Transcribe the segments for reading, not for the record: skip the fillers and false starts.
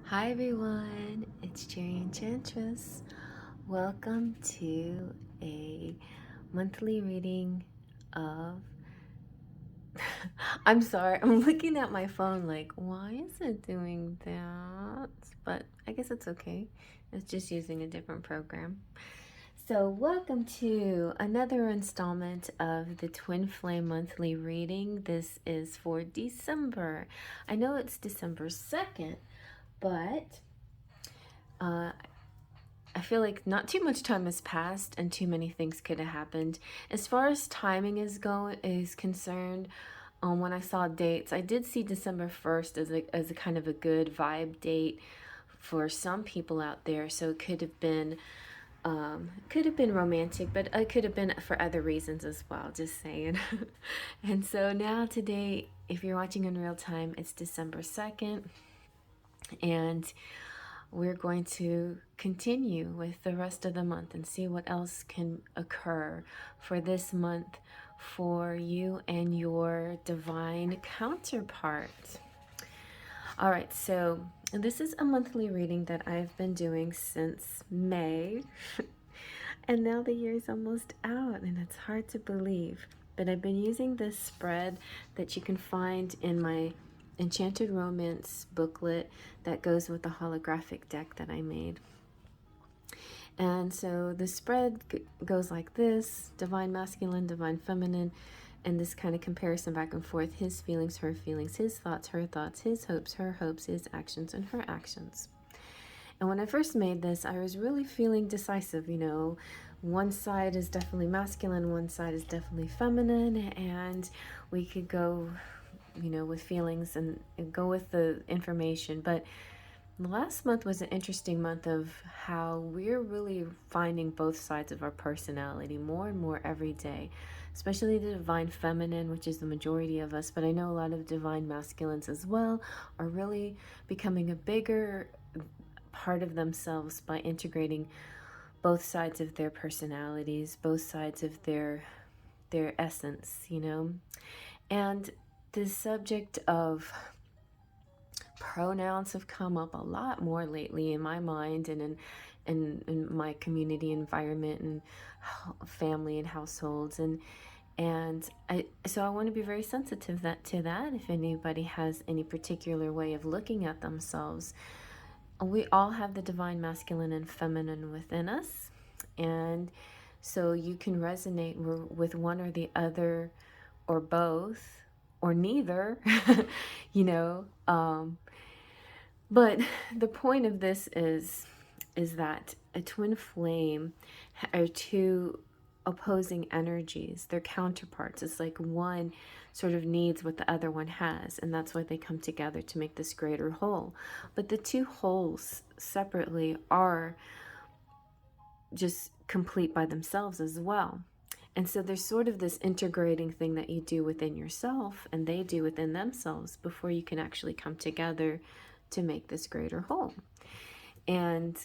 Hi everyone, it's Cherry Enchantress. Welcome to a monthly reading of I'm sorry, I'm looking at my phone like, why is it doing that? But I guess it's okay. It's just using a different program. So, welcome to another installment of the Twin Flame monthly reading. This is for December. I know it's December 2nd, but uh, I feel like not too much time has passed and too many things could have happened. As far as timing is concerned, when I saw dates, I did see December 1st as a kind of a good vibe date for some people out there. So it could have been romantic, but it could have been for other reasons as well, just saying. And so now today, if you're watching in real time, it's December 2nd, and we're going to continue with the rest of the month and see what else can occur for this month for you and your divine counterpart. All right, so this is a monthly reading that I've been doing since May. And now the year is almost out, and it's hard to believe. But I've been using this spread that you can find in my Enchanted Romance booklet that goes with the holographic deck that I made. And so the spread goes like this: divine masculine, divine feminine, and this kind of comparison back and forth: his feelings, her feelings, his thoughts, her thoughts, his hopes, her hopes, his actions, and her actions. And when I first made this, I was really feeling decisive, one side is definitely masculine, one side is definitely feminine, and we could go, with feelings and go with the information. But last month was an interesting month of how we're really finding both sides of our personality more and more every day, especially the divine feminine, which is the majority of us. But I know a lot of divine masculines as well are really becoming a bigger part of themselves by integrating both sides of their personalities, both sides of their essence, And the subject of pronouns have come up a lot more lately in my mind and in my community environment and family and households, and I want to be very sensitive to that. If anybody has any particular way of looking at themselves, we all have the divine masculine and feminine within us, and so you can resonate with one or the other, or both, or neither. you know but the point of this is that a twin flame are two opposing energies. They're counterparts. It's like one sort of needs what the other one has, and that's why they come together to make this greater whole. But the two wholes separately are just complete by themselves as well. And so there's sort of this integrating thing that you do within yourself and they do within themselves before you can actually come together to make this greater whole. And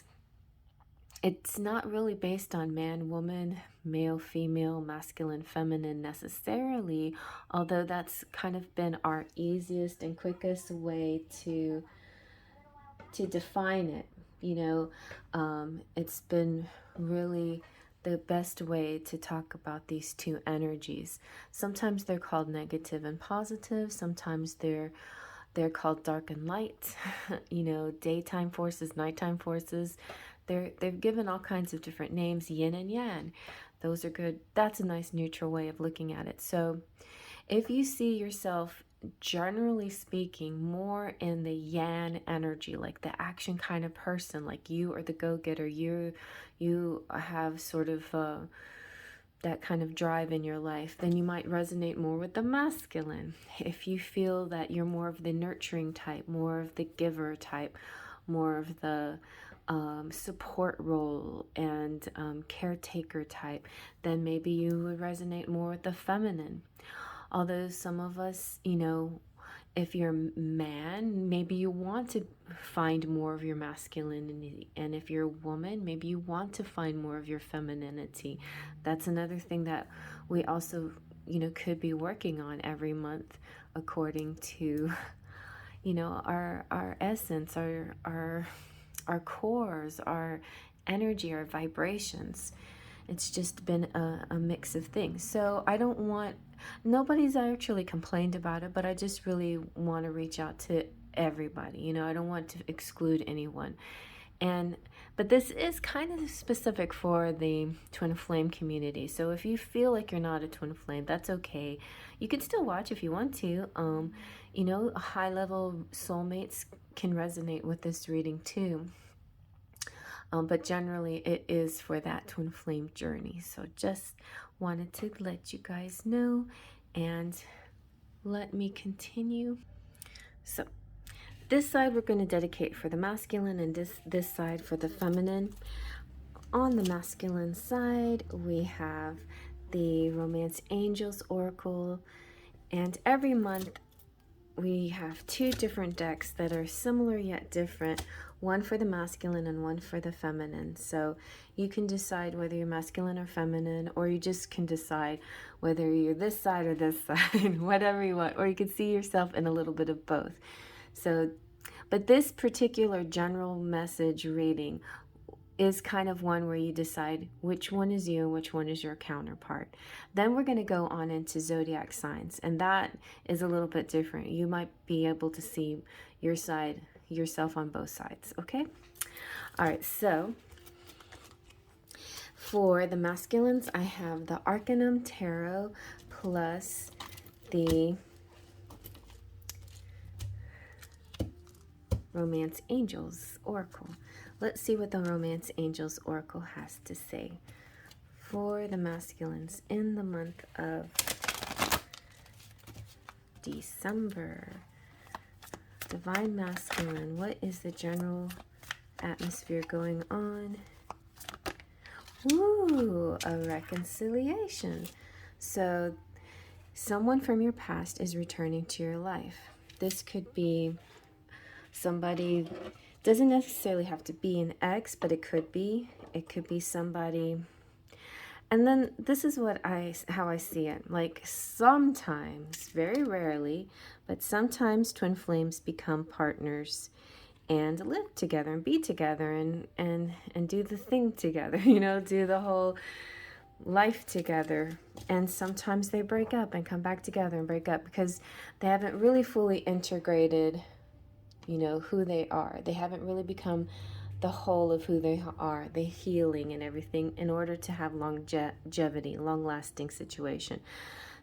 it's not really based on man, woman, male, female, masculine, feminine necessarily, although that's kind of been our easiest and quickest way to define it. It's been really the best way to talk about these two energies. Sometimes they're called negative and positive. Sometimes they're called dark and light. Daytime forces, nighttime forces. They've given all kinds of different names, yin and yang. Those are good. That's a nice neutral way of looking at it. So if you see yourself, generally speaking, more in the yang energy, like the action kind of person, like you are the go-getter, you have sort of that kind of drive in your life, then you might resonate more with the masculine. If you feel that you're more of the nurturing type, more of the giver type, more of the support role and caretaker type, then maybe you would resonate more with the feminine. Although some of us, if you're a man, maybe you want to find more of your masculinity. And if you're a woman, maybe you want to find more of your femininity. That's another thing that we also, could be working on every month according to, you know, our essence, our cores, our energy, our vibrations. It's just been a mix of things. So I don't want, nobody's actually complained about it, but I just really want to reach out to everybody. You know, I don't want to exclude anyone. And but this is kind of specific for the twin flame community. So if you feel like you're not a twin flame, that's okay. You can still watch if you want to. You know, high level soulmates can resonate with this reading too. But generally it is for that twin flame journey. So just wanted to let you guys know, and let me continue. So this side we're going to dedicate for the masculine, and this side for the feminine. On the masculine side, we have the Romance Angels Oracle, and every month we have two different decks that are similar yet different, one for the masculine and one for the feminine. So you can decide whether you're masculine or feminine, or you just can decide whether you're this side or this side, whatever you want, or you can see yourself in a little bit of both. So, but this particular general message reading is kind of one where you decide which one is you and which one is your counterpart. Then we're going to go on into zodiac signs, and that is a little bit different. You might be able to see your side, yourself on both sides, okay? All right, so for the masculines, I have the Arcanum Tarot plus the Romance Angels Oracle. Let's see what the Romance Angels Oracle has to say for the masculines in the month of December. Divine Masculine, what is the general atmosphere going on? Ooh, a reconciliation. So someone from your past is returning to your life. This could be somebody, doesn't necessarily have to be an ex, but it could be somebody. And then this is how I see it. Like sometimes, very rarely, but sometimes twin flames become partners and live together and be together and do the thing together, you know, do the whole life together. And sometimes they break up and come back together and break up because they haven't really fully integrated, you know, who they are. They haven't really become the whole of who they are, the healing and everything, in order to have longevity, long-lasting situation.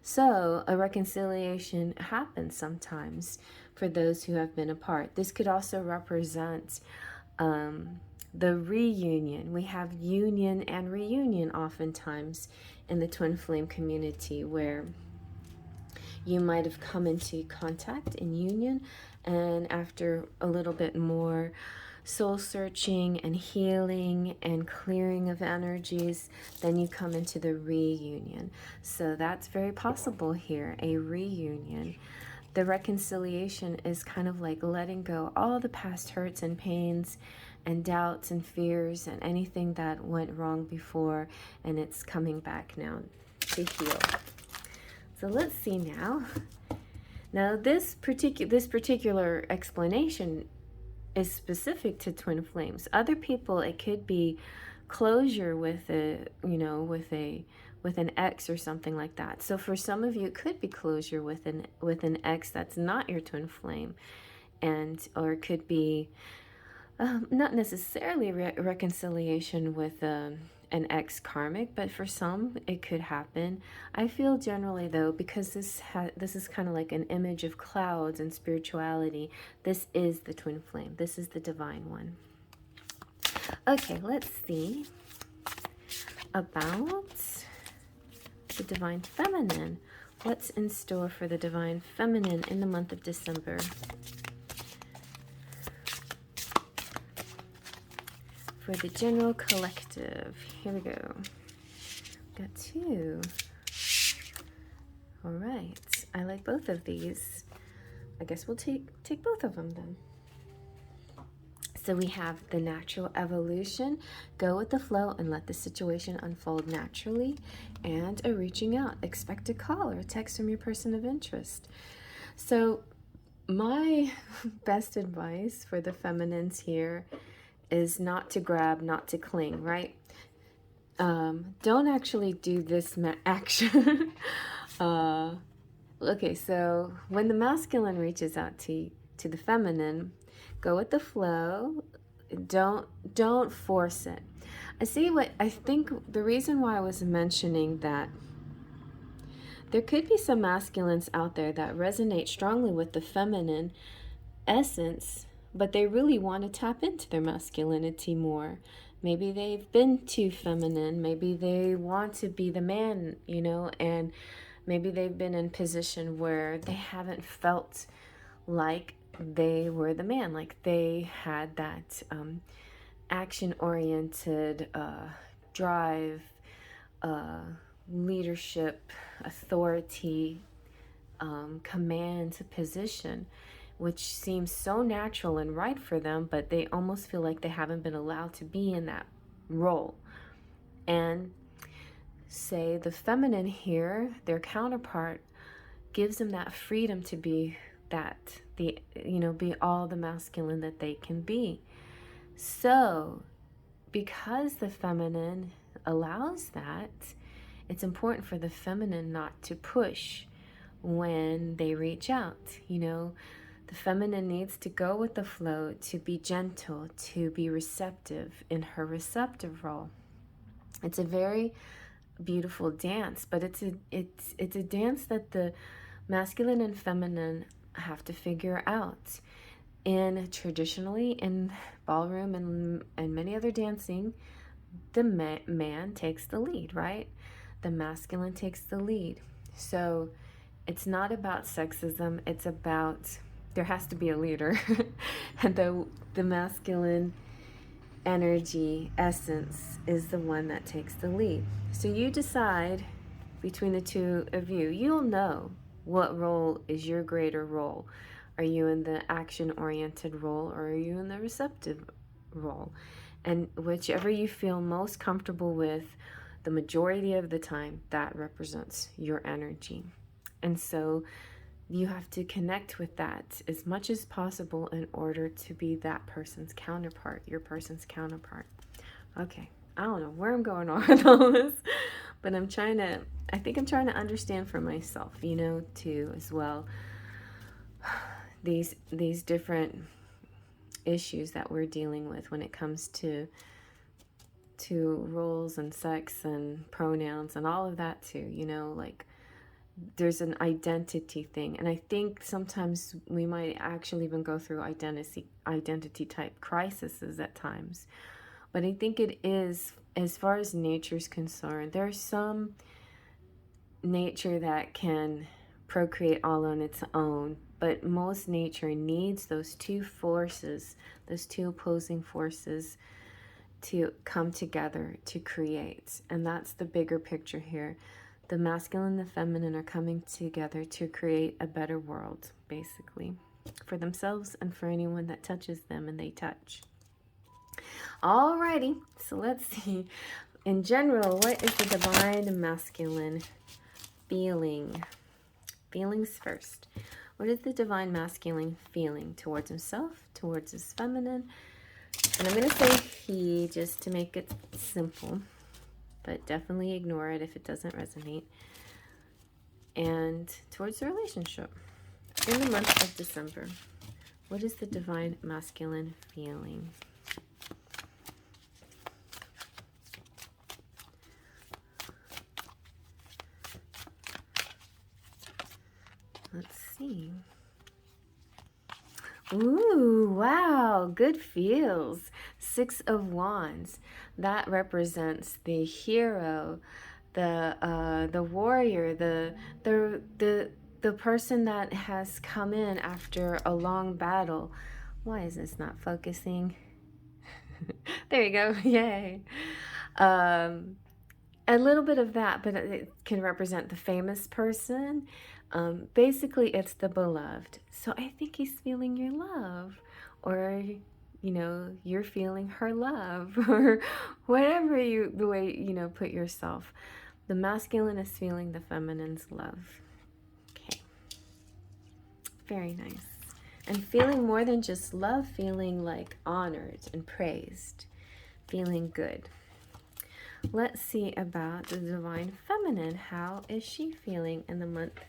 So a reconciliation happens sometimes for those who have been apart. This could also represent the reunion. We have union and reunion oftentimes in the twin flame community, where you might have come into contact in union, and after a little bit more soul searching and healing and clearing of energies, then you come into the reunion. So that's very possible here, a reunion. The reconciliation is kind of like letting go all the past hurts and pains and doubts and fears and anything that went wrong before, and it's coming back now to heal. So let's see now. Now this particular explanation is specific to twin flames. Other people, it could be closure with an ex or something like that. So for some of you, it could be closure with an ex that's not your twin flame, or it could be not necessarily reconciliation with an ex karmic, but for some it could happen. I feel generally though, because this is kind of like an image of clouds and spirituality, this is the twin flame. This is the divine one. Okay, let's see about the divine feminine. What's in store for the divine feminine in the month of December? For the general collective, here we go. Got two. All right, I like both of these. I guess we'll take both of them then. So we have the natural evolution, go with the flow and let the situation unfold naturally, and a reaching out, expect a call or a text from your person of interest. So My best advice for the feminines here is not to grab, not to cling, right? Don't actually do this action. uh, okay, so when the masculine reaches out to the feminine, go with the flow. Don't force it. I think the reason why I was mentioning that there could be some masculines out there that resonate strongly with the feminine essence, but they really want to tap into their masculinity more. Maybe they've been too feminine. Maybe they want to be the man, and maybe they've been in position where they haven't felt like they were the man, like they had that action-oriented drive, uh, leadership, authority, command position, which seems so natural and right for them, but they almost feel like they haven't been allowed to be in that role. And say the feminine here, their counterpart, gives them that freedom to be be all the masculine that they can be. So, because the feminine allows that, it's important for the feminine not to push when they reach out. The feminine needs to go with the flow, to be gentle, to be receptive in her receptive role. It's a very beautiful dance, but it's a dance that the masculine and feminine have to figure out. And traditionally in ballroom and many other dancing, the man takes the lead, right? The masculine takes the lead. So it's not about sexism, it's about there has to be a leader. And the masculine energy essence is the one that takes the lead. So you decide between the two of you. You'll know what role is your greater role. Are you in the action-oriented role, or are you in the receptive role? And whichever you feel most comfortable with, the majority of the time, that represents your energy. And so you have to connect with that as much as possible in order to be that person's counterpart, your person's counterpart. Okay, I don't know where I'm going on with all this, but I think I'm trying to understand for myself, too, as well, these different issues that we're dealing with when it comes to roles and sex and pronouns and all of that too, like there's an identity thing. And I think sometimes we might actually even go through identity type crises at times. But I think it is, as far as nature's concerned, there's some nature that can procreate all on its own, but most nature needs those two forces, those two opposing forces, to come together to create. And that's the bigger picture here. The masculine and the feminine are coming together to create a better world, basically, for themselves and for anyone that touches them and they touch. Alrighty, so let's see. In general, what is the divine masculine feeling? Feelings first. What is the divine masculine feeling towards himself, towards his feminine? And I'm going to say he just to make it simple, but definitely ignore it if it doesn't resonate. And towards the relationship. In the month of December, what is the divine masculine feeling? Let's see. Ooh, wow, good feels. 6 of Wands. That represents the hero, the warrior, the person that has come in after a long battle. Why is this not focusing? There you go. Yay. A little bit of that, but it can represent the famous person. Basically, it's the beloved. So I think he's feeling your love, or you're feeling her love, or whatever the way put yourself. The masculine is feeling the feminine's love. Okay, very nice. and feeling more than just love, feeling like honored and praised, feeling good. Let's see about the Divine Feminine. How is she feeling in the month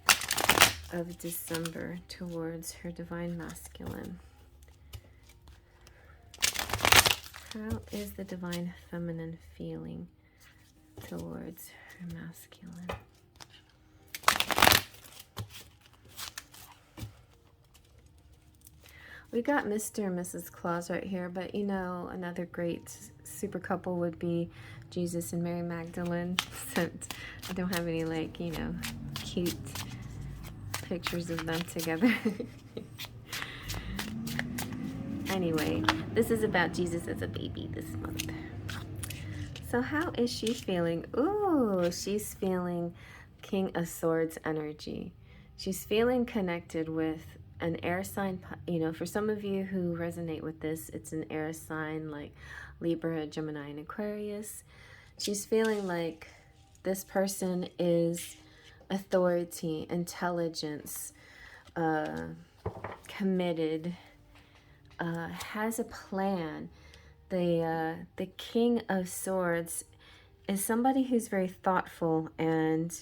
of December towards her Divine Masculine? How is the Divine Feminine feeling towards her masculine? We got Mr. and Mrs. Claus right here, but you know, another great super couple would be Jesus and Mary Magdalene, since I don't have any, like, you know, cute pictures of them together. Anyway, this is about Jesus as a baby this month. So how is she feeling? Ooh, she's feeling King of Swords energy. She's feeling connected with an air sign. You know, for some of you who resonate with this, it's an air sign like Libra, Gemini, and Aquarius. She's feeling like this person is authority, intelligence, committed, has a plan. The King of Swords is somebody who's very thoughtful, and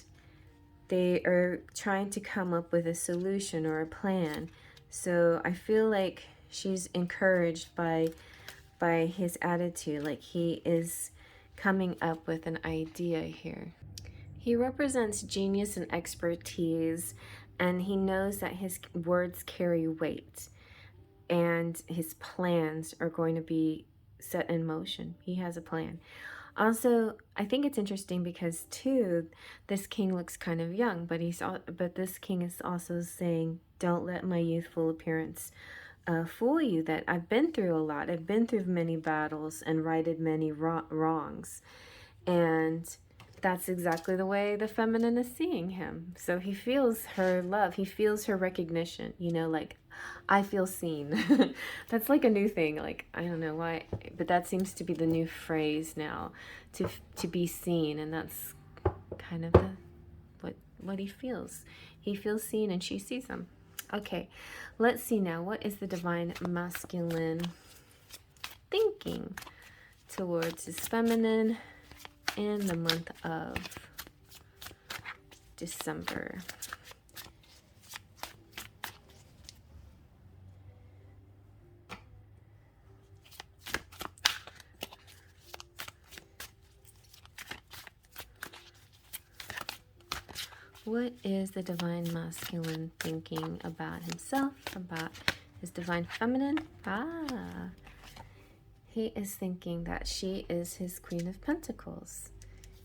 they are trying to come up with a solution or a plan. So I feel like she's encouraged by his attitude, like he is coming up with an idea here. He represents genius and expertise, and he knows that his words carry weight, and his plans are going to be set in motion. He has a plan. Also, I think it's interesting because too, this king looks kind of young, but this king is also saying, don't let my youthful appearance fool you, that I've been through a lot. I've been through many battles and righted many wrongs. And that's exactly the way the feminine is seeing him. So he feels her love. He feels her recognition, you know, like, I feel seen. That's like a new thing. Like, I don't know why, but that seems to be the new phrase now, to be seen. And that's kind of what he feels. He feels seen and she sees him. Okay, let's see now. What is the Divine Masculine thinking towards his feminine in the month of December? What is the Divine Masculine thinking about himself, about his Divine Feminine? He is thinking that she is his Queen of Pentacles.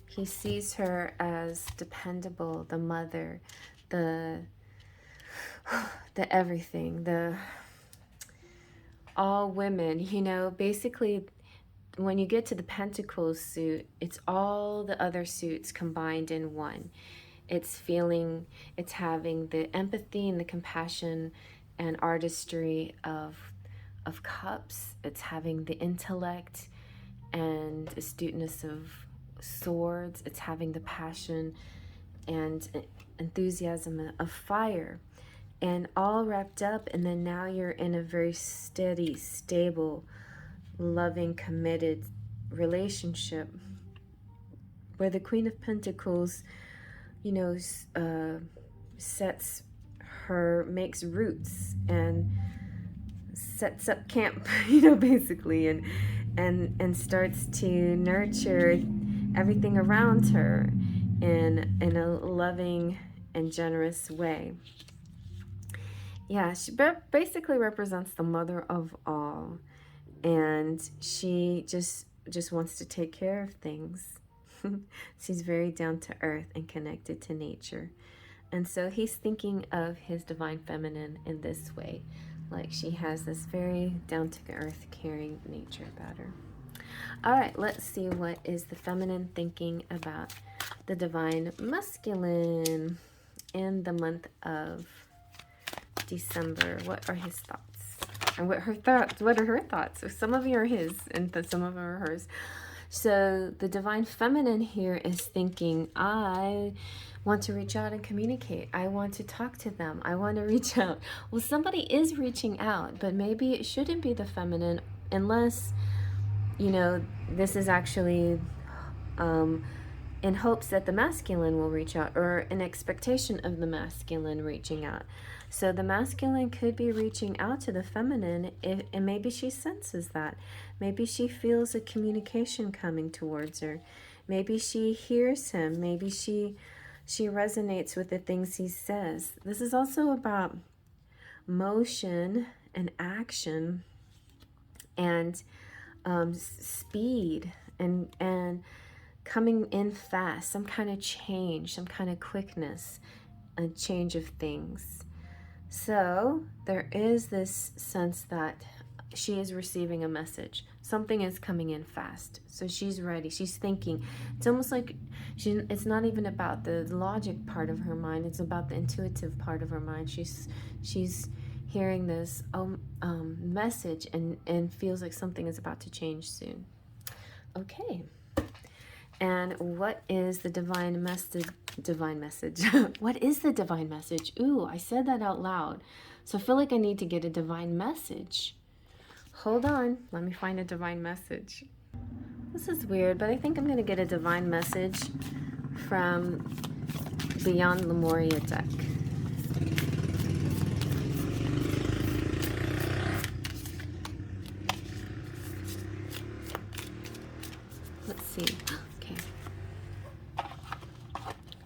He sees her as dependable, the mother, the everything, the all women, you know. Basically, when you get to the Pentacles suit, it's all the other suits combined in one. It's having the empathy and the compassion and artistry of cups. It's having the intellect and astuteness of swords. It's having the passion and enthusiasm of fire, and all wrapped up. And then now you're in a very steady, stable, loving, committed relationship where the Queen of Pentacles, you know, makes roots and sets up camp, you know, basically, and starts to nurture everything around her in a loving and generous way. Yeah, she basically represents the mother of all, and she just wants to take care of things. She's very down to earth and connected to nature. And so he's thinking of his Divine Feminine in this way. Like, she has this very down to earth, caring nature about her. All right, let's see what is the feminine thinking about the Divine Masculine in the month of December. What are his thoughts? And what are her thoughts? So some of you are his and some of them are hers. So the divine feminine here is thinking, I want to reach out and communicate. I want to talk to them. I want to reach out. Well, somebody is reaching out, but maybe it shouldn't be the feminine unless, you know, this is actually in hopes that the masculine will reach out, or an expectation of the masculine reaching out. So the masculine could be reaching out to the feminine, and maybe she senses that. Maybe she feels a communication coming towards her. Maybe she hears him. Maybe she resonates with the things he says. This is also about motion and action and speed and coming in fast, some kind of change, some kind of quickness, a change of things. So there is this sense that she is receiving a message. Something is coming in fast. So she's ready. She's thinking. It's almost like it's not even about the logic part of her mind. It's about the intuitive part of her mind. She's hearing this message and feels like something is about to change soon. Okay. And what is the divine message? What is the divine message? Ooh, I said that out loud. So I feel like I need to get a divine message. Hold on. Let me find a divine message. This is weird, but I think I'm going to get a divine message from Beyond Lemuria deck. Let's see.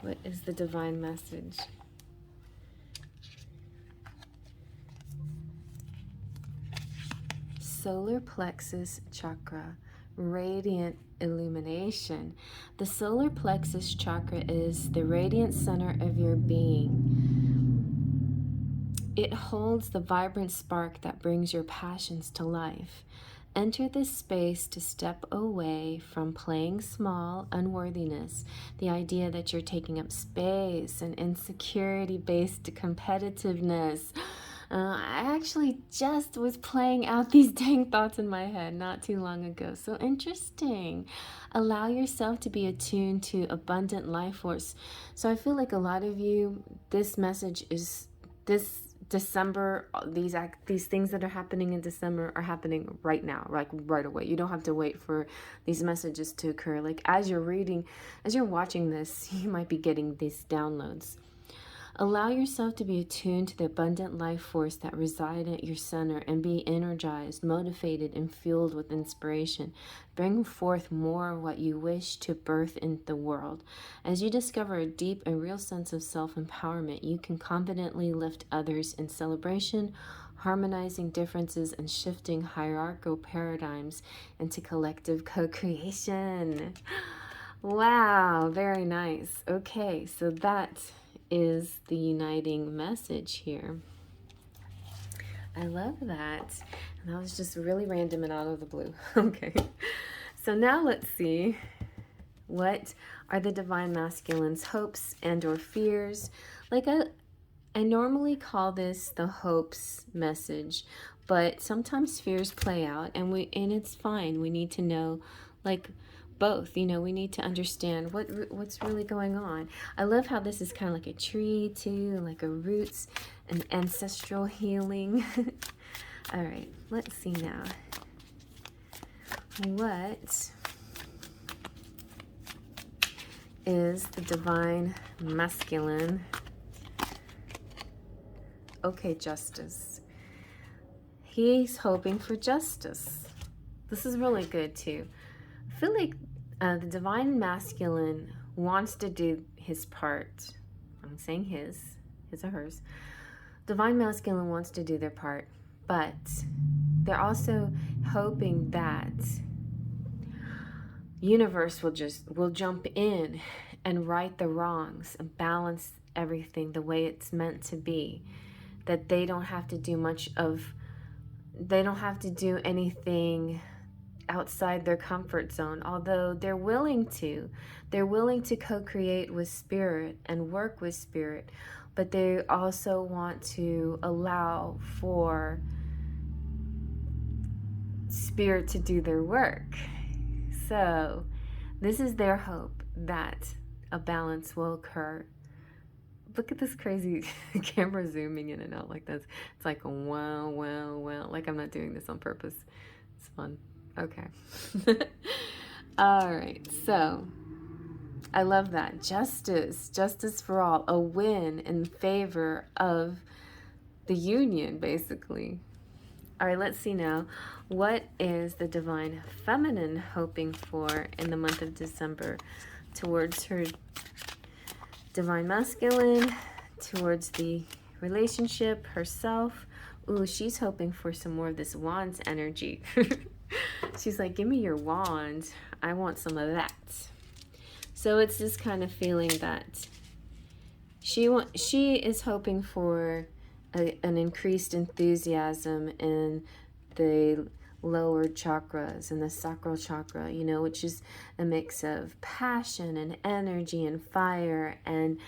What is the divine message? Solar plexus chakra, radiant illumination. The solar plexus chakra is the radiant center of your being. It holds the vibrant spark that brings your passions to life. Enter this space to step away from playing small, unworthiness, the idea that you're taking up space, and insecurity-based competitiveness. I actually just was playing out these dang thoughts in my head not too long ago. So interesting. Allow yourself to be attuned to abundant life force. So I feel like a lot of you, this message is this December, these things that are happening in December are happening right now, like right away. You don't have to wait for these messages to occur. Like as you're watching this, you might be getting these downloads. Allow yourself to be attuned to the abundant life force that reside at your center and be energized, motivated, and fueled with inspiration. Bring forth more of what you wish to birth in the world. As you discover a deep and real sense of self-empowerment, you can confidently lift others in celebration, harmonizing differences and shifting hierarchical paradigms into collective co-creation. Wow, very nice. Okay, so that is the uniting message here. I love that. And that was just really random and out of the blue. Okay. So now let's see, what are the divine masculine's hopes and or fears? Like I normally call this the hopes message, but sometimes fears play out, and it's fine. We need to know, like, both. We need to understand what's really going on. I love how this is kind of like a tree too, like a roots and ancestral healing. All right, let's see now. What is the divine masculine? Okay, justice. He's hoping for justice. This is really good too. I feel like the divine masculine wants to do his part. I'm saying his or hers. Divine masculine wants to do their part, but they're also hoping that universe will jump in and right the wrongs and balance everything the way it's meant to be. That they don't have to do anything outside their comfort zone, although they're willing to co-create with spirit and work with spirit, but they also want to allow for spirit to do their work. so this is their hope that a balance will occur. Look at this crazy camera zooming in and out like this. It's like, wow, wow, wow. Like I'm not doing this on purpose. It's fun. Okay. All right. So I love that. Justice for all. A win in favor of the union, basically. All right, let's see now. What is the divine feminine hoping for in the month of December towards her divine masculine, towards the relationship, herself? Ooh, she's hoping for some more of this wands energy. She's like, give me your wand. I want some of that. So it's this kind of feeling that she is hoping for an increased enthusiasm in the lower chakras and the sacral chakra, you know, which is a mix of passion and energy and fire and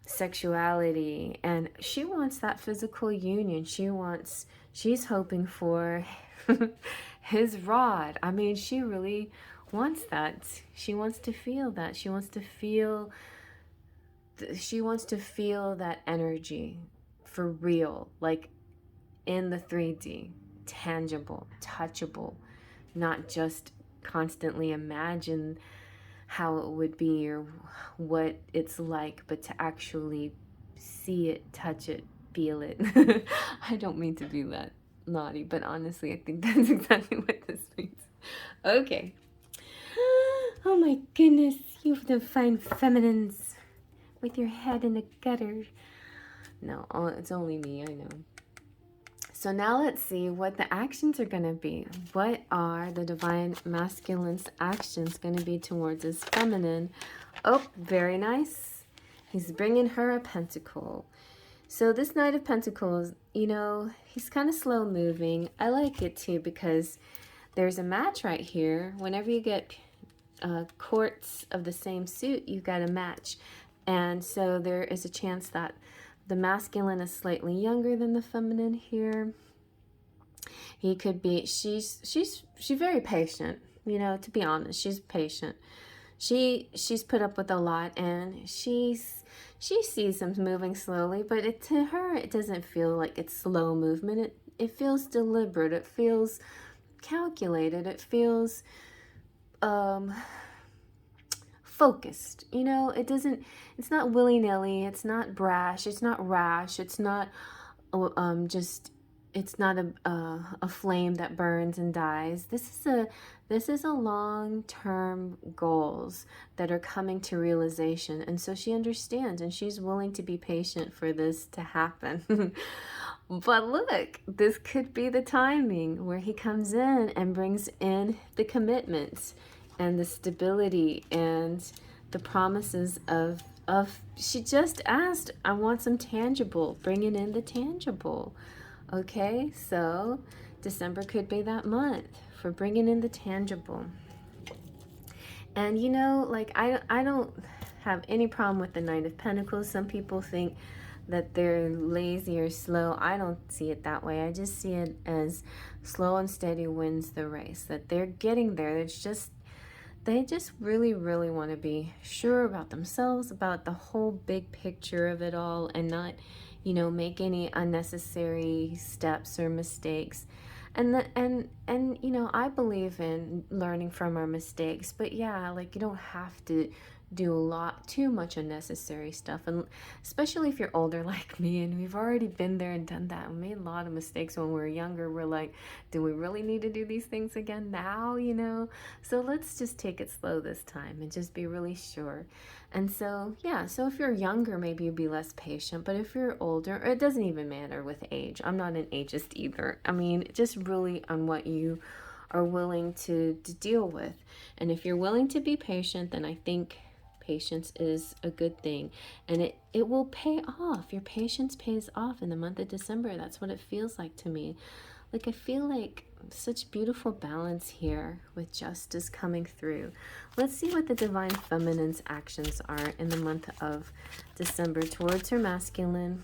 sexuality. And she wants that physical union. She's hoping for his rod. I mean, she really wants that. She wants to feel that. She wants to feel that energy for real, like in the 3D, tangible, touchable, not just constantly imagine how it would be or what it's like, but to actually see it, touch it, feel it. I don't mean to be that naughty, but honestly, I think that's exactly what this means. Okay. Oh my goodness, you divine feminines with your head in the gutter. No, it's only me, I know. So now let's see what the actions are going to be. What are the divine masculine's actions going to be towards his feminine? Oh, very nice. He's bringing her a pentacle. So this Knight of Pentacles, you know, he's kind of slow moving. I like it too because there's a match right here. Whenever you get courts of the same suit, you've got a match. And so there is a chance that the masculine is slightly younger than the feminine here. He could be, she's very patient, you know, to be honest, she's patient. She's put up with a lot, and she sees him moving slowly, but to her, it doesn't feel like it's slow movement. It feels deliberate. It feels calculated. It feels focused, you know. It's not willy-nilly, it's not brash, it's not rash, it's not it's not a flame that burns and dies. This is a long-term goals that are coming to realization, and so she understands and she's willing to be patient for this to happen. But look, this could be the timing where he comes in and brings in the commitments and the stability and the promises of she just asked, I want some tangible, bringing in the tangible. Okay, so December could be that month for bringing in the tangible. And you know, like I don't have any problem with the Knight of Pentacles. Some people think that they're lazy or slow. I don't see it that way. I just see it as slow and steady wins the race, that they're getting there. They just really, really want to be sure about themselves, about the whole big picture of it all, and not, you know, make any unnecessary steps or mistakes. And you know, I believe in learning from our mistakes, but yeah, like you don't have to do too much unnecessary stuff, and especially if you're older like me and we've already been there and done that. We made a lot of mistakes when we were younger. We're like, do we really need to do these things again now, you know? So let's just take it slow this time and just be really sure. And so yeah, so if you're younger, maybe you'd be less patient, but if you're older, it doesn't even matter with age. I'm not an ageist either. I mean, just really on what you are willing to deal with. And if you're willing to be patient, then I think patience is a good thing, and it will pay off. Your patience pays off in the month of December. That's what it feels like to me. Like I feel like such beautiful balance here with justice coming through. Let's see what the divine feminine's actions are in the month of December towards her masculine.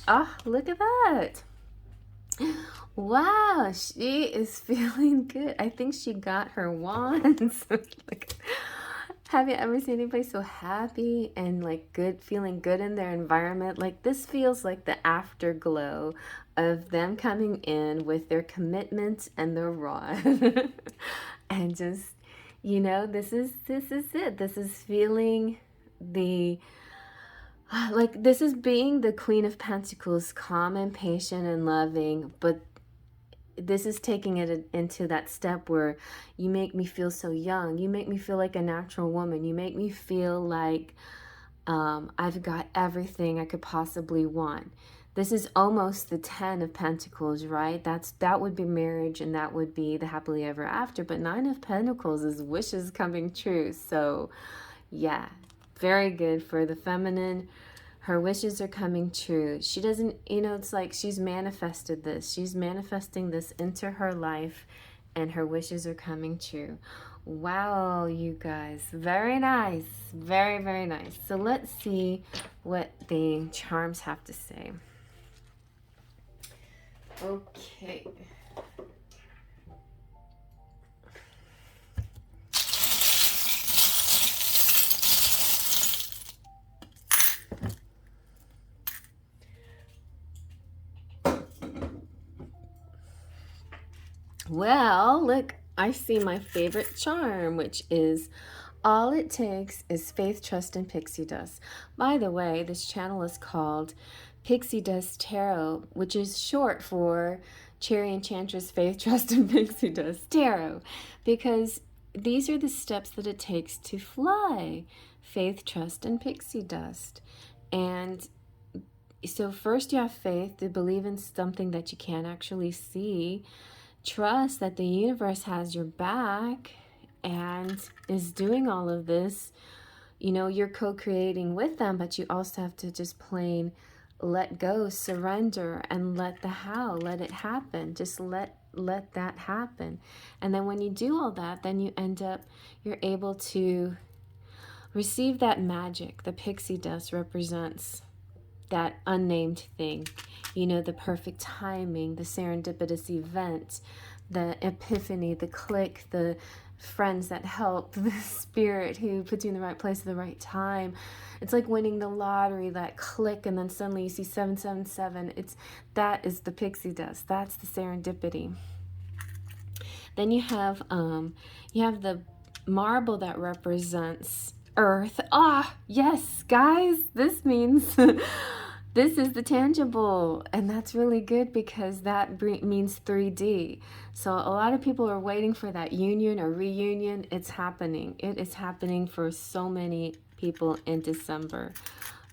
Ah, look at that. Wow, she is feeling good. I think she got her wands. Like, have you ever seen anybody so happy and like good, feeling good in their environment? Like this feels like the afterglow of them coming in with their commitment and their rod. And just, this is it. This is feeling the like this is being the Queen of Pentacles, calm and patient and loving, but this is taking it into that step where you make me feel so young. You make me feel like a natural woman. You make me feel like I've got everything I could possibly want. This is almost the 10 of Pentacles, right? That would be marriage and that would be the happily ever after. But 9 of Pentacles is wishes coming true. So yeah, very good for the feminine. Her wishes are coming true. She doesn't, it's like she's manifested this. She's manifesting this into her life and her wishes are coming true. Wow, you guys. Very nice. Very, very nice. So let's see what the charms have to say. Okay. Well, look, I see my favorite charm, which is all it takes is faith, trust, and pixie dust. By the way, this channel is called Pixie Dust Tarot, which is short for Cherry Enchantress, Faith, Trust, and Pixie Dust Tarot, because these are the steps that it takes to fly. Faith, trust, and pixie dust. And so first you have faith, to believe in something that you can't actually see. Trust that the universe has your back and is doing all of this. You're co-creating with them, but you also have to just plain let go, surrender, and let it happen. Just let that happen. And then when you do all that, then you're able to receive that magic. The pixie dust represents that unnamed thing, the perfect timing, the serendipitous event, the epiphany, the click, the friends that help, the spirit who puts you in the right place at the right time. It's like winning the lottery, that click, and then suddenly you see 777. That is the pixie dust. That's the serendipity. Then you have the marble that represents earth. Yes, guys, this means this is the tangible, and that's really good because that means 3D. So a lot of people are waiting for that union or reunion. It's happening. It is happening for so many people in December.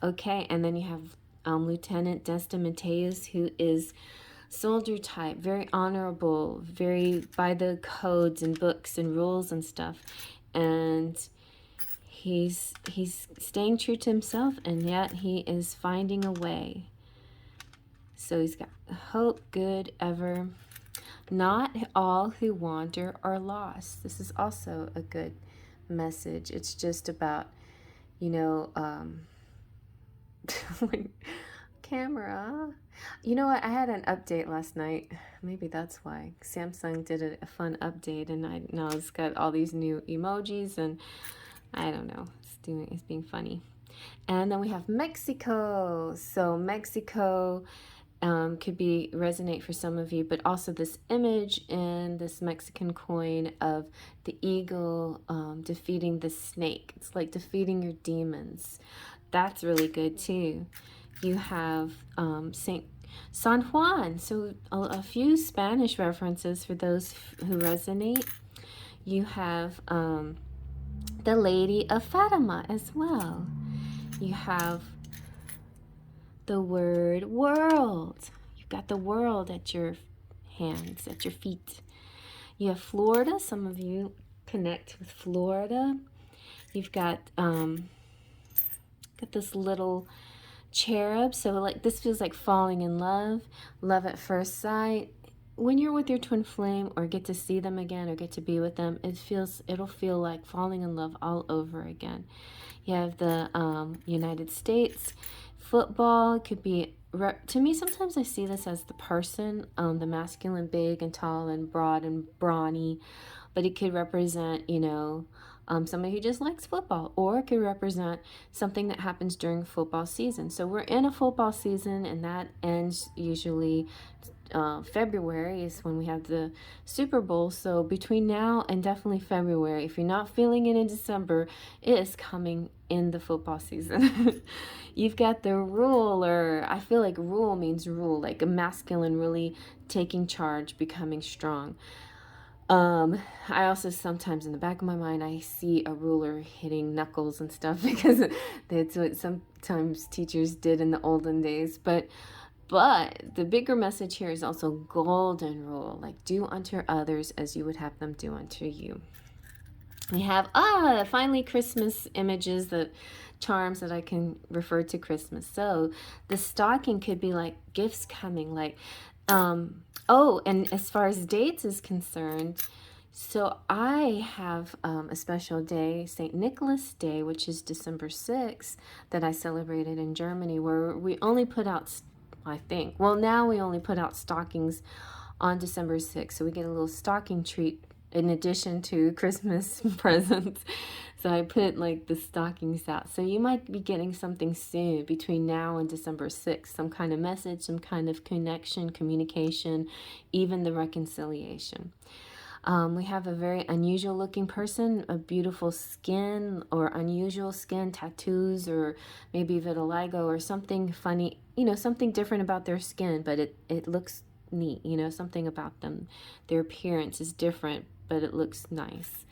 Okay, and then you have Lieutenant Destin Mateus, who is soldier type, very honorable, very by the codes and books and rules and stuff. And he's staying true to himself, and yet he is finding a way. So he's got hope, good, ever. Not all who wander are lost. This is also a good message. It's just about, camera. You know what? I had an update last night. Maybe that's why. Samsung did a fun update, and now it's got all these new emojis, and I don't know. It's being funny. And then we have Mexico. So Mexico could resonate for some of you, but also this image in this Mexican coin of the eagle defeating the snake. It's like defeating your demons. That's really good too. You have Saint San Juan. So a few Spanish references for those who resonate. You have the Lady of Fatima as well. You have the word world. You've got the world at your hands, at your feet. You have Florida. Some of you connect with Florida. You've got this little cherub. So like this feels like falling in love, love at first sight. When you're with your twin flame or get to see them again or get to be with them, it'll feel like falling in love all over again. You have the United States. Football, it could be to me, sometimes I see this as the person, the masculine, big and tall and broad and brawny, but it could represent, somebody who just likes football, or it could represent something that happens during football season. So we're in a football season, and that ends usually February is when we have the Super Bowl. So between now and definitely February, if you're not feeling it in December, it is coming in the football season. You've got the ruler. I feel like rule means rule, like a masculine really taking charge, becoming strong. I also sometimes in the back of my mind, I see a ruler hitting knuckles and stuff because that's what sometimes teachers did in the olden days. But the bigger message here is also golden rule, like do unto others as you would have them do unto you. We have, finally Christmas images, the charms that I can refer to Christmas. So the stocking could be like gifts coming, like, and as far as dates is concerned, so I have a special day, St. Nicholas Day, which is December 6th, that I celebrated in Germany, where we only put out, I think, well, now we only put out stockings on December 6th. So we get a little stocking treat in addition to Christmas presents. So I put like the stockings out. So you might be getting something soon between now and December 6th, some kind of message, some kind of connection, communication, even the reconciliation. We have a very unusual looking person, a beautiful skin or unusual skin, tattoos, or maybe vitiligo or something funny, something different about their skin, but it looks neat, something about them. Their appearance is different, but it looks nice.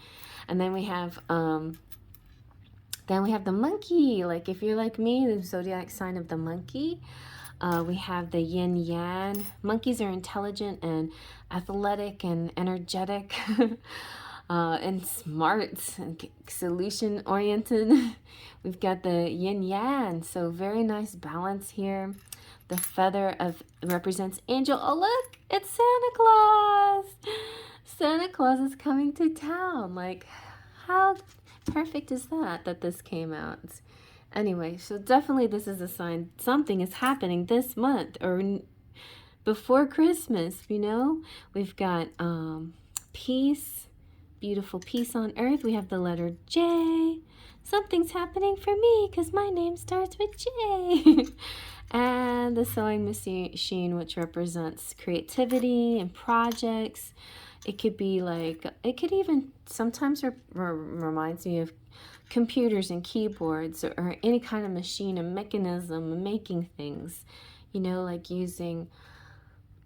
And then we have the monkey. Like if you're like me, the zodiac sign of the monkey. We have the yin yang. Monkeys are intelligent and athletic and energetic and smart and solution oriented. We've got the yin yang, so very nice balance here. The feather represents angel. Oh look, it's Santa Claus. Santa Claus is coming to town. Like, how perfect is that this came out? Anyway, so definitely this is a sign something is happening this month or before Christmas, We've got peace, beautiful peace on earth. We have the letter J. Something's happening for me because my name starts with J. And the sewing machine, which represents creativity and projects. It could be like, it could even sometimes reminds me of computers and keyboards or any kind of machine and mechanism making things, like using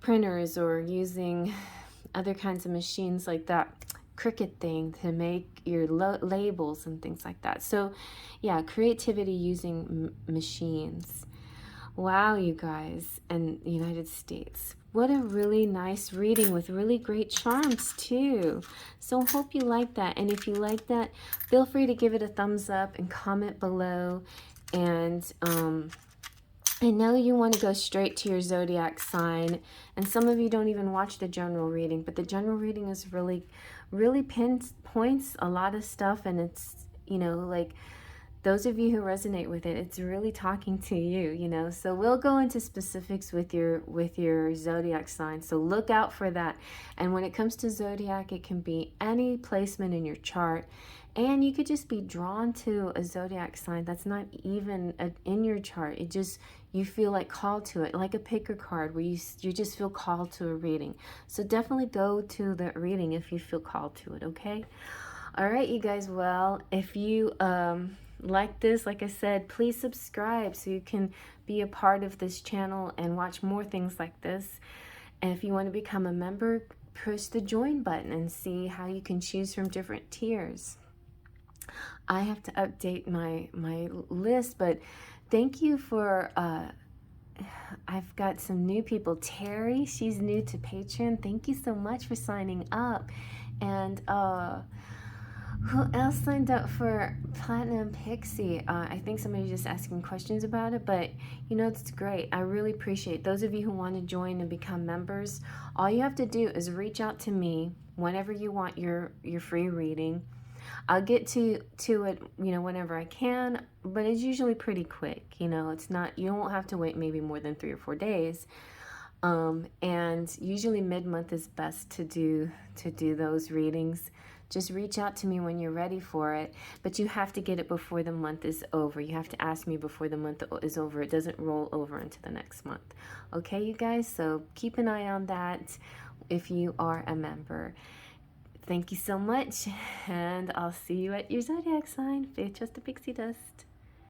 printers or using other kinds of machines like that Cricut thing to make your labels and things like that. So yeah, creativity using machines. Wow, you guys, and the United States. What a really nice reading with really great charms too. So hope you like that. And if you like that, feel free to give it a thumbs up and comment below. And I know you want to go straight to your zodiac sign. And some of you don't even watch the general reading. But the general reading is really pinpoints a lot of stuff. And it's, like, those of you who resonate with it, it's really talking to you, So we'll go into specifics with your zodiac sign. So look out for that. And when it comes to zodiac, it can be any placement in your chart. And you could just be drawn to a zodiac sign that's not even in your chart. It just, you feel like called to it, like a picker card where you just feel called to a reading. So definitely go to the reading if you feel called to it, okay? All right, you guys. Well, if you like this, like I said, please subscribe so you can be a part of this channel and watch more things like this. And if you want to become a member, push the join button and see how you can choose from different tiers. I have to update my list, but thank you for I've got some new people. Terry, she's new to Patron. Thank you so much for signing up. And who else signed up for Platinum Pixie? I think somebody's just asking questions about it, but it's great. I really appreciate those of you who want to join and become members. All you have to do is reach out to me whenever you want your free reading. I'll get to it, you know, whenever I can, but it's usually pretty quick. You know, it's not, you won't have to wait maybe more than 3 or 4 days. And usually mid-month is best to do those readings. Just reach out to me when you're ready for it, but you have to get it before the month is over. You have to ask me before the month is over. It doesn't roll over into the next month. Okay, you guys? So keep an eye on that if you are a member. Thank you so much, and I'll see you at your zodiac sign. Faith, trust, the pixie dust.